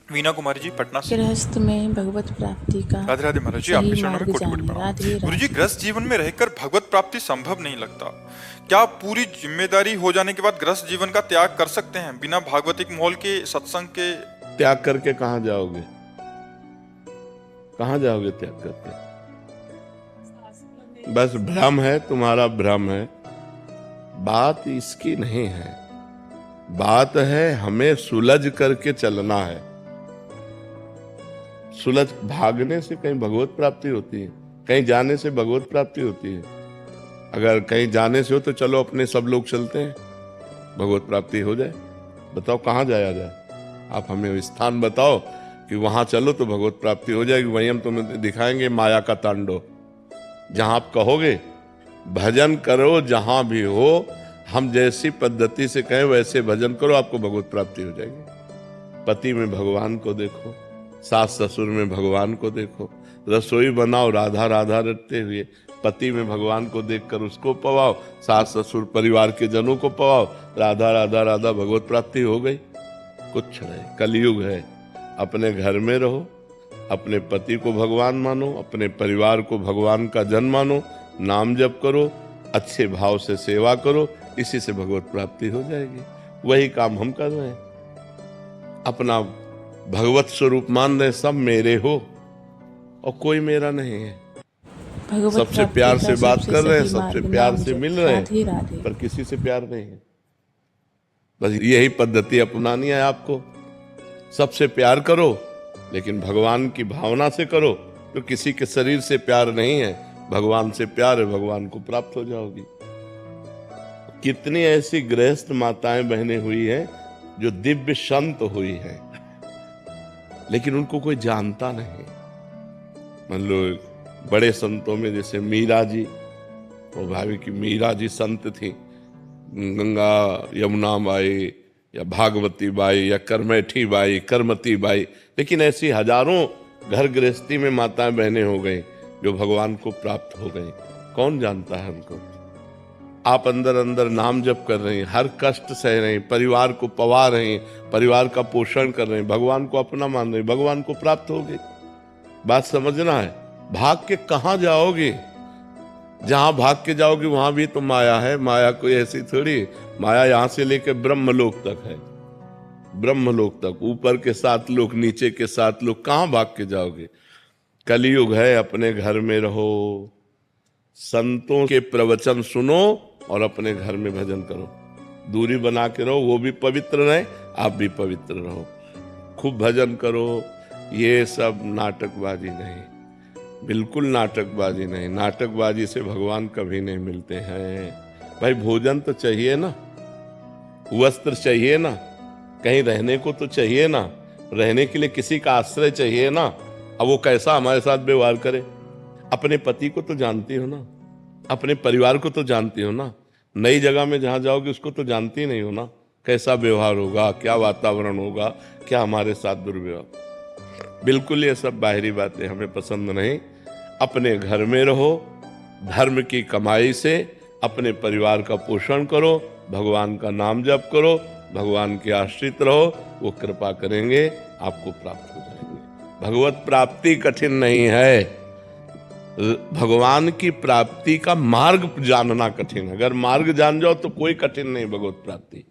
वीना कुमारी जी, पटना से। गृहस्थ में भगवत प्राप्ति का राधे राधे महाराज जी, आपके सही चरणों में मार्ग कोटि कोटि जानिए। प्रणाम। राधे गुरु जी, राधे। गृहस्थ जीवन में रहकर भगवत प्राप्ति संभव नहीं लगता। क्या पूरी जिम्मेदारी हो जाने के बाद गृहस्थ जीवन का त्याग कर सकते हैं बिना भागवतिक माहौल के, सत्संग के? त्याग करके कहाँ जाओगे? कहाँ जाओगे त्याग करके? बस भ्रम है, तुम्हारा भ्रम है। बात इसकी नहीं है, बात है हमें सुलझ करके चलना है। सुलझ भागने से कहीं भगवत प्राप्ति होती है? कहीं जाने से भगवत प्राप्ति होती है? अगर कहीं जाने से हो तो चलो अपने सब लोग चलते हैं, भगवत प्राप्ति हो जाए। बताओ कहाँ जाया जाए? आप हमें स्थान बताओ कि वहां चलो तो भगवत प्राप्ति हो जाएगी। वहीं हम तुम्हें दिखाएंगे माया का तांडव। जहां आप कहोगे भजन करो, जहां भी हो, हम जैसी पद्धति से कहें वैसे भजन करो, आपको भगवत प्राप्ति हो जाएगी। पति में भगवान को देखो, सास ससुर में भगवान को देखो, रसोई बनाओ राधा राधा रटते हुए, पति में भगवान को देखकर उसको पवाओ, सास ससुर परिवार के जनों को पवाओ, राधा राधा राधा, भगवत प्राप्ति हो गई। कुछ नहीं, कलयुग है। अपने घर में रहो, अपने पति को भगवान मानो, अपने परिवार को भगवान का जन मानो, नाम जप करो, अच्छे भाव से सेवा करो, इसी से भगवत प्राप्ति हो जाएगी। वही काम हम कर रहे हैं। अपना भगवत स्वरूप मान रहे, सब मेरे हो और कोई मेरा नहीं है। भगवत सबसे प्राप्ति प्यार का से बात सबसे कर रहे हैं, सही सबसे मार्ग प्यार नाम से जप। मिल रहे राधे हैं, राधे। पर किसी से प्यार नहीं है। बस यही पद्धति अपनानी है आपको। सबसे प्यार करो, लेकिन भगवान की भावना से करो। तो किसी के शरीर से प्यार नहीं है, भगवान से प्यार है, भगवान को प्राप्त हो जाओगी। कितनी ऐसी गृहस्थ माताएं बहनें हुई हैं जो दिव्य संत हुई हैं, लेकिन उनको कोई जानता नहीं। मान लो बड़े संतों में जैसे मीरा जी, वो भावी की मीरा जी संत थी, गंगा यमुना बाई या भागवती बाई या करमेठी बाई, करमती बाई, लेकिन ऐसी हजारों घर गृहस्थी में माताएं बहनें हो गई जो भगवान को प्राप्त हो गई। कौन जानता है उनको? आप अंदर अंदर नाम जप कर रहे हैं, हर कष्ट सह रहे हैं, परिवार को पवा रहे हैं, परिवार का पोषण कर रहे हैं, भगवान को अपना मान रहे हैं, भगवान को प्राप्त हो गई। बात समझना है। भाग के कहाँ जाओगे? जहां भाग के जाओगे वहां भी तो माया है। माया कोई ऐसी थोड़ी, माया यहां से लेकर ब्रह्मलोक तक है। ब्रह्मलोक तक, ऊपर के 7 लोक, नीचे के 7 लोक, कहां भाग के जाओगे? कलयुग है, अपने घर में रहो, संतों के प्रवचन सुनो और अपने घर में भजन करो। दूरी बना के रहो, वो भी पवित्र रहे, आप भी पवित्र रहो। खूब भजन करो। ये सब नाटकबाजी नहीं, बिल्कुल नाटकबाजी नहीं। नाटकबाजी से भगवान कभी नहीं मिलते हैं। भाई भोजन तो चाहिए ना, वस्त्र चाहिए ना, कहीं रहने को तो चाहिए ना, रहने के लिए किसी का आश्रय चाहिए ना। अब वो कैसा हमारे साथ व्यवहार करे? अपने पति को तो जानती हो ना, अपने परिवार को तो जानती हो ना। नई जगह में जहां जाओगे उसको तो जानती नहीं हो ना, कैसा व्यवहार होगा, क्या वातावरण होगा, क्या हमारे साथ दुर्व्यवहार। बिल्कुल ये सब बाहरी बातें हमें पसंद नहीं। अपने घर में रहो, धर्म की कमाई से अपने परिवार का पोषण करो, भगवान का नाम जप करो, भगवान के आश्रित रहो, वो कृपा करेंगे, आपको प्राप्त हो जाएंगे। भगवत प्राप्ति कठिन नहीं है, भगवान की प्राप्ति का मार्ग जानना कठिन है। अगर मार्ग जान जाओ तो कोई कठिन नहीं भगवत प्राप्ति।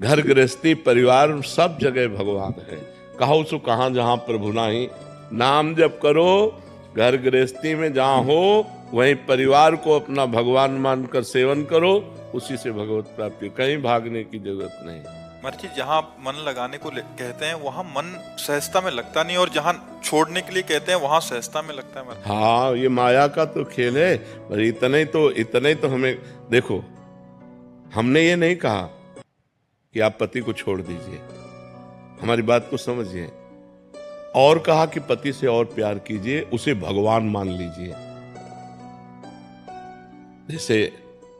घर गृहस्थी परिवार सब जगह भगवान है। कहो सो कहां जहां प्रभु नाही, नाम जप करो, घर गृहस्थी में जहां हो वहीं परिवार को अपना भगवान मानकर सेवन करो, उसी से भगवत प्राप्ति। कहीं भागने की जरूरत नहीं। महर्षि, जहाँ मन लगाने को कहते हैं वहां मन सहजता में लगता नहीं, और जहाँ छोड़ने के लिए कहते हैं वहां सहजता में लगता है महर्षि। हाँ, ये माया का तो खेल है। पर इतने तो हमें देखो, हमने ये नहीं कहा कि आप पति को छोड़ दीजिए, हमारी बात को समझिए। और कहा कि पति से और प्यार कीजिए, उसे भगवान मान लीजिए। जैसे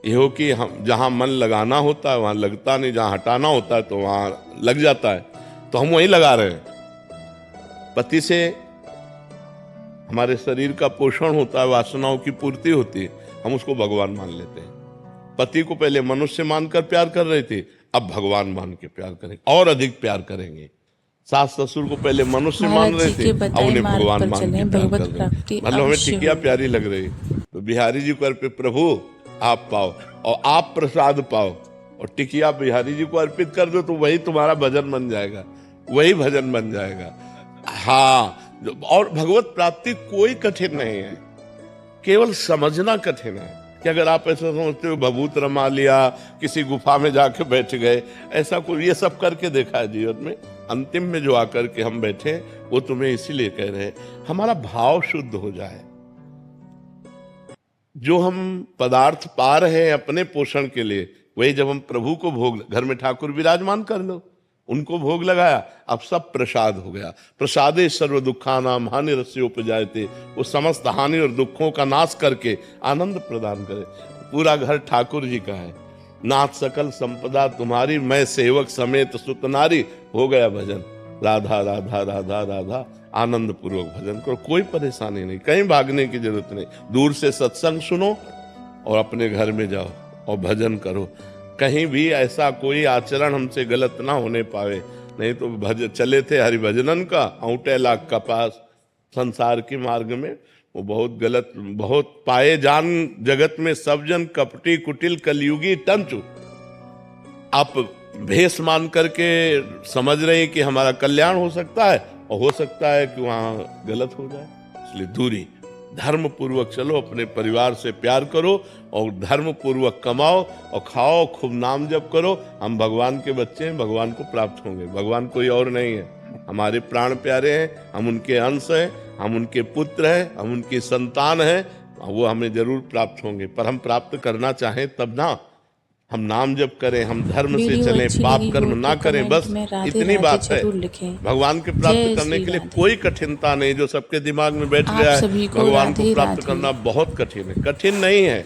ये हो कि हम जहां मन लगाना होता है वहां लगता नहीं, जहां हटाना होता है तो वहां लग जाता है, तो हम वहीं लगा रहे हैं। पति से हमारे शरीर का पोषण होता है, वासनाओं की पूर्ति होती है, हम उसको भगवान मान लेते हैं। पति को पहले मनुष्य मानकर प्यार कर रहे थे, अब भगवान मान के प्यार करेंगे और अधिक प्यार करेंगे। सास ससुर को पहले मनुष्य मान महाराज रहे जी थे, के अब बताए उन्हें मार्ग भगवान पर मान के चलें, प्यार भगवत कर रहे हैं। प्राप्ति मतलब हमें अवश्य टिकिया होगी। प्यारी लग रही, तो बिहारी जी को अर्पित प्रभु आप पाओ और आप प्रसाद पाओ, और टिकिया बिहारी जी को अर्पित कर दो तो वही तुम्हारा भजन बन जाएगा, वही भजन बन जाएगा। हाँ, और भगवत प्राप्ति कोई कठिन नहीं है, केवल समझना कठिन है कि अगर आप ऐसा समझते हो भभूत रमा लिया, किसी गुफा में जाके बैठ गए, ऐसा कोई ये सब करके देखा है जीवन में। अंतिम में जो आकर के हम बैठे वो तुम्हें इसीलिए कह रहे हैं हमारा भाव शुद्ध हो जाए। जो हम पदार्थ पा रहे हैं अपने पोषण के लिए, वही जब हम प्रभु को भोग, घर में ठाकुर विराजमान कर लो, उनको भोग लगाया, अब सब प्रसाद हो गया। प्रसादे सर्व दुखानाम हानि रस्योपजायते, वो समस्त हानि और दुखों का नाश करके आनंद प्रदान करे। पूरा घर ठाकुर जी का है, नाथ सकल संपदा तुम्हारी, मैं सेवक समेत सुत नारी, हो गया भजन। राधा राधा राधा राधा, आनंद पूर्वक भजन करो, कोई परेशानी नहीं, कहीं भागने की जरूरत नहीं। दूर से सत्संग सुनो और अपने घर में जाओ और भजन करो। कहीं भी ऐसा कोई आचरण हमसे गलत ना होने पावे, नहीं तो चले थे हरिभजनन का औंटे लाख का पास, संसार के मार्ग में वो बहुत गलत, बहुत पाए जान जगत में सब जन कपटी कुटिल कलयुगी टंचु। आप भेष मान करके समझ रहे हैं कि हमारा कल्याण हो सकता है, और हो सकता है कि वहां गलत हो जाए, इसलिए दूरी। धर्म पूर्वक चलो, अपने परिवार से प्यार करो और धर्म पूर्वक कमाओ और खाओ, खूब नाम जप करो। हम भगवान के बच्चे हैं, भगवान को प्राप्त होंगे। भगवान कोई और नहीं है, हमारे प्राण प्यारे हैं, हम उनके अंश हैं, हम उनके पुत्र हैं, हम उनकी संतान हैं, वो हमें जरूर प्राप्त होंगे। पर हम प्राप्त करना चाहें तब ना, हम नाम जप करें, हम धर्म से वीडियो चलें, अच्छी पाप लगी कर्म हो ना तो करें, कमेंट बस में राधे इतनी राधे बात है। जरूर लिखें। भगवान के जय प्राप्त करने श्री के लिए राधे। कोई कठिनता नहीं, जो सबके दिमाग में बैठ आप गया है सभी को भगवान को राधे प्राप्त राधे। करना बहुत कठिन है, कठिन नहीं है।